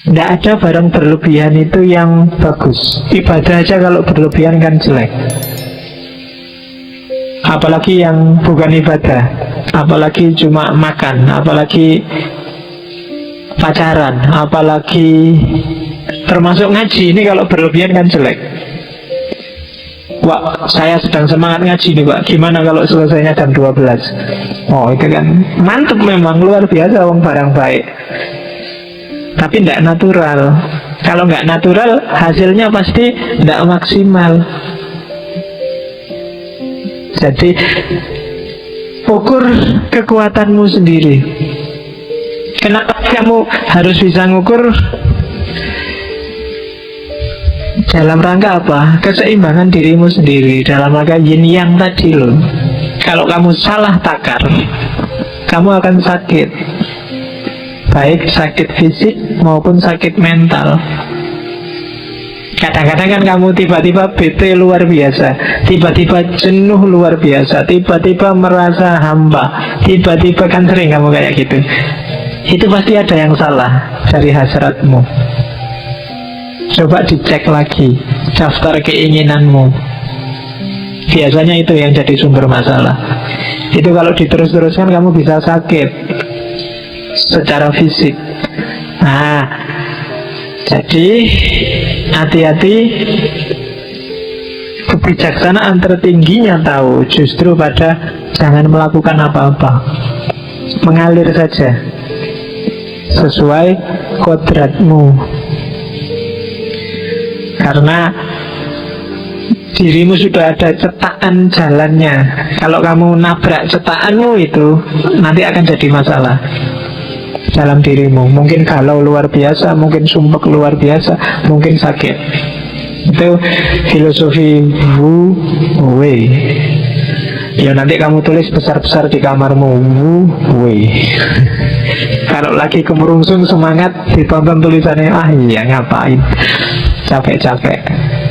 Tidak ada barang berlebihan itu yang bagus. Ibadah aja kalau berlebihan kan jelek. Apalagi yang bukan ibadah, apalagi cuma makan, apalagi pacaran, apalagi termasuk ngaji. Ini kalau berlebihan kan jelek. Wah, saya sedang semangat ngaji nih Pak, gimana kalau selesainya jam 12? Oh, itu kan mantep memang, luar biasa wong barang baik. Tapi tidak natural. Kalau nggak natural, hasilnya pasti tidak maksimal. Jadi ukur kekuatanmu sendiri. Kenapa kamu harus bisa ngukur? Dalam rangka apa? Keseimbangan dirimu sendiri. Dalam rangka yin yang tadi loh. Kalau kamu salah takar, kamu akan sakit. Baik sakit fisik maupun sakit mental. Kadang-kadang kan kamu tiba-tiba bete luar biasa, tiba-tiba jenuh luar biasa, tiba-tiba merasa hampa, tiba-tiba kan sering kamu kayak gitu. Itu pasti ada yang salah dari hasratmu. Coba dicek lagi daftar keinginanmu. Biasanya itu yang jadi sumber masalah. Itu kalau diterus-teruskan kamu bisa sakit secara fisik. Nah, jadi hati-hati. Kebijaksanaan tertingginya tahu justru pada jangan melakukan apa-apa, mengalir saja sesuai kodratmu. Karena dirimu sudah ada cetakan jalannya. Kalau kamu nabrak cetakanmu itu, nanti akan jadi masalah dalam dirimu. Mungkin galau luar biasa, mungkin sumpek luar biasa, mungkin sakit. Itu filosofi Wu Wei. Ya nanti kamu tulis besar-besar di kamarmu, Wu Wei. Kalau lagi kemerungsung semangat, ditonton tulisannya, ah iya ngapain, capek-capek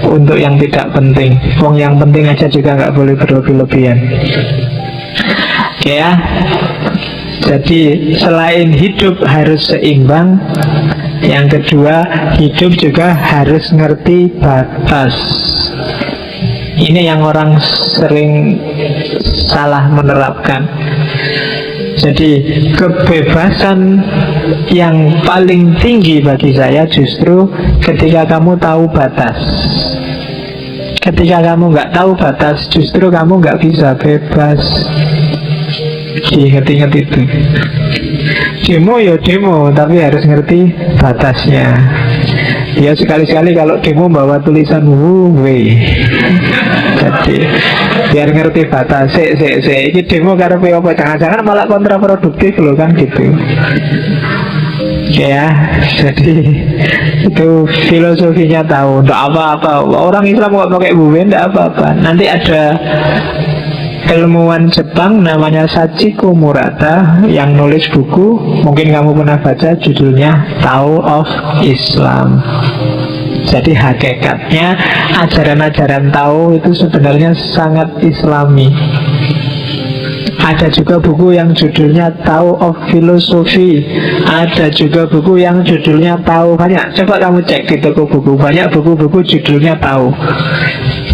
untuk yang tidak penting. Wong yang penting aja juga nggak boleh berlebih-lebihan. Oke ya. Jadi selain hidup harus seimbang, yang kedua hidup juga harus ngerti batas. Ini yang orang sering salah menerapkan. Jadi kebebasan yang paling tinggi bagi saya justru ketika kamu tahu batas. Ketika kamu nggak tahu batas, justru kamu nggak bisa bebas. Ingat-ingat itu. Demo ya demo, tapi harus ngerti batasnya. Ya sekali-sekali kalau demo bawa tulisan Wei. Jadi biar ngerti batas. Ini demo karena apa? Jangan-jangan malah kontraproduktif loh kan gitu. Ya, jadi itu filosofinya tahu. Nggak apa-apa. Orang Islam nggak pakai buwe, nggak apa-apa. Nanti ada ilmuwan Jepang namanya Sachiko Murata yang nulis buku, mungkin kamu pernah baca, judulnya Tao of Islam. Jadi hakikatnya ajaran-ajaran Tao itu sebenarnya sangat Islami. Ada juga buku yang judulnya Tao of Philosophy. Ada juga buku yang judulnya Tao. Banyak, coba kamu cek di toko buku. Banyak buku-buku judulnya Tao.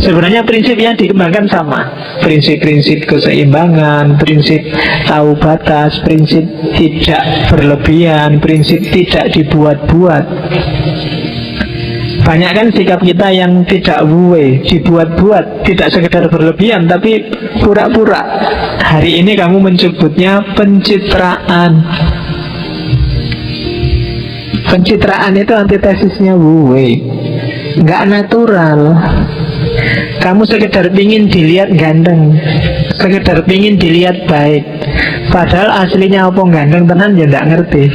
Sebenarnya prinsip yang dikembangkan sama. Prinsip-prinsip keseimbangan, prinsip tahu batas, prinsip tidak berlebihan, prinsip tidak dibuat-buat. Banyak kan sikap kita yang tidak wuwe, dibuat-buat, tidak sekedar berlebihan, tapi pura-pura. Hari ini kamu menyebutnya pencitraan. Pencitraan itu antitesisnya wuwe, nggak natural. Kamu sekedar pingin dilihat ganteng, sekedar pingin dilihat baik, padahal aslinya apa ganteng tenan ya nggak ngerti.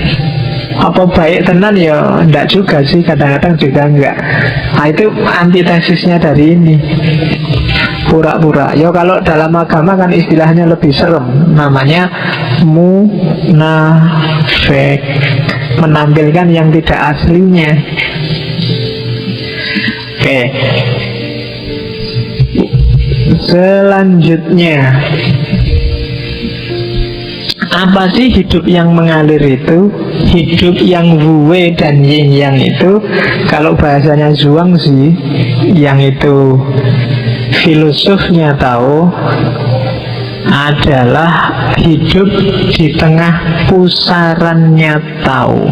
Apa baik tenan ya nggak juga sih, kadang-kadang juga enggak. Nah itu antitesisnya dari ini, pura-pura. Ya kalau dalam agama kan istilahnya lebih serem, namanya munafik, menampilkan yang tidak aslinya. Oke. Selanjutnya Apa sih hidup yang mengalir itu? Hidup yang Wu-Wei dan Yin-Yang itu, kalau bahasanya Zhuangzi, yang itu filosofnya tahu, adalah hidup di tengah pusarannya tahu.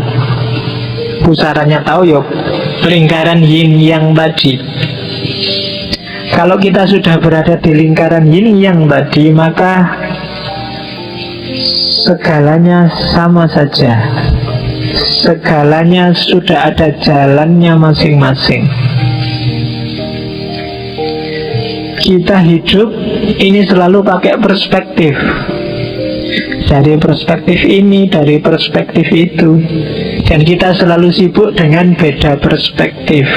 Pusarannya tahu yuk, lingkaran Yin-Yang tadi. Kalau kita sudah berada di lingkaran Yin-Yang tadi, maka segalanya sama saja. Segalanya sudah ada jalannya masing-masing. Kita hidup ini selalu pakai perspektif. Dari perspektif ini, dari perspektif itu. Dan kita selalu sibuk dengan beda perspektif.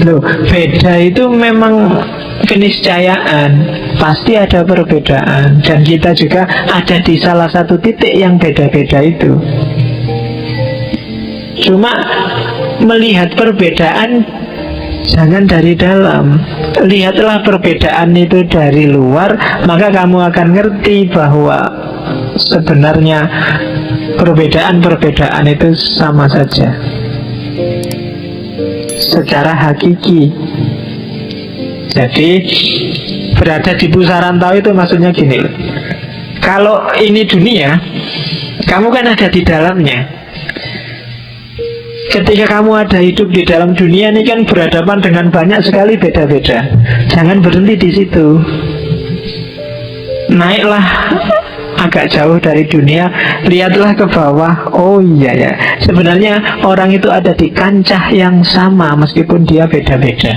Loh, beda itu memang keniscayaan, pasti ada perbedaan. Dan kita juga ada di salah satu titik yang beda-beda itu. Cuma melihat perbedaan jangan dari dalam. Lihatlah perbedaan itu dari luar, maka kamu akan ngerti bahwa sebenarnya perbedaan-perbedaan itu sama saja secara hakiki. Jadi berada di pusaran tahu itu maksudnya gini. Kalau ini dunia, kamu kan ada di dalamnya. Ketika kamu ada hidup di dalam dunia ini kan berhadapan dengan banyak sekali beda-beda. Jangan berhenti di situ. Naiklah agak jauh dari dunia, lihatlah ke bawah. Oh iya ya, sebenarnya orang itu ada di kancah yang sama meskipun dia beda-beda.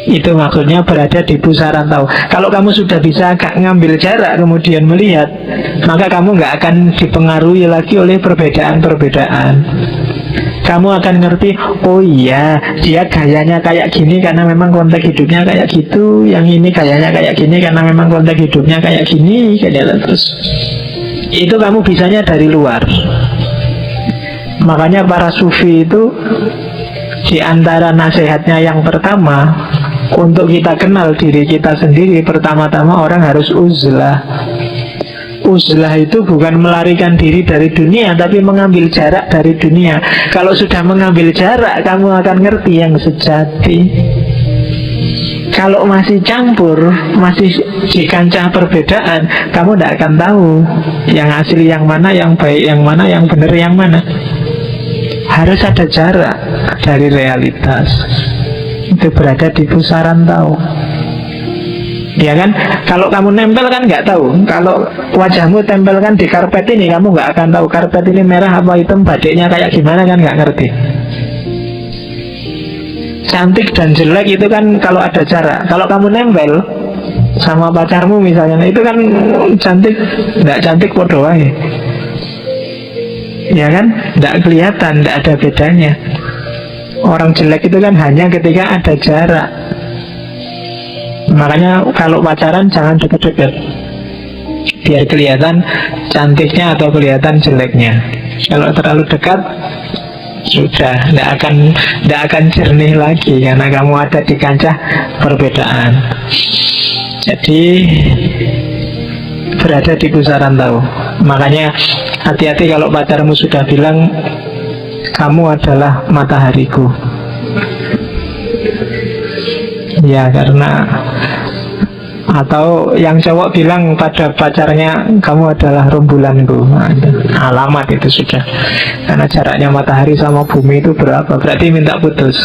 Itu maksudnya berada di pusaran tahu. Kalau kamu sudah bisa agak ngambil jarak kemudian melihat, maka kamu nggak akan dipengaruhi lagi oleh perbedaan-perbedaan. Kamu akan ngerti, oh iya, dia gayanya kayak gini karena memang konteks hidupnya kayak gitu. Yang ini gayanya kayak gini karena memang konteks hidupnya kayak gini, kayak terus. Itu kamu bisanya dari luar. Makanya para sufi itu di antara nasihatnya yang pertama, untuk kita kenal diri kita sendiri, pertama-tama orang harus uzlah. Uzlah itu bukan melarikan diri dari dunia, tapi mengambil jarak dari dunia. Kalau sudah mengambil jarak, kamu akan ngerti yang sejati. Kalau masih campur, masih di kancah perbedaan, kamu tidak akan tahu yang asli yang mana, yang baik yang mana, yang benar yang mana. Harus ada jarak dari realitas. Itu berada di pusaran tahu. Ya kan? Kalau kamu nempel kan nggak tahu. Kalau wajahmu tempelkan di karpet ini, kamu nggak akan tahu karpet ini merah apa hitam, batiknya kayak gimana, kan nggak ngerti. Cantik dan jelek itu kan kalau ada jarak. Kalau kamu nempel sama pacarmu misalnya, itu kan cantik, nggak cantik podo wae. Ya kan? Nggak kelihatan, nggak ada bedanya. Orang jelek itu kan hanya ketika ada jarak. Makanya kalau pacaran jangan deket-deket, biar kelihatan cantiknya atau kelihatan jeleknya. Kalau terlalu dekat, sudah tidak akan jernih lagi, karena kamu ada di kancah perbedaan. Jadi berada di pusaran tahu. Makanya hati-hati kalau pacarmu sudah bilang kamu adalah matahariku. Ya, karena atau yang cowok bilang pada pacarnya kamu adalah rembulanku. Nah, alamat itu sudah. Karena jaraknya matahari sama bumi itu berapa? Berarti minta putus.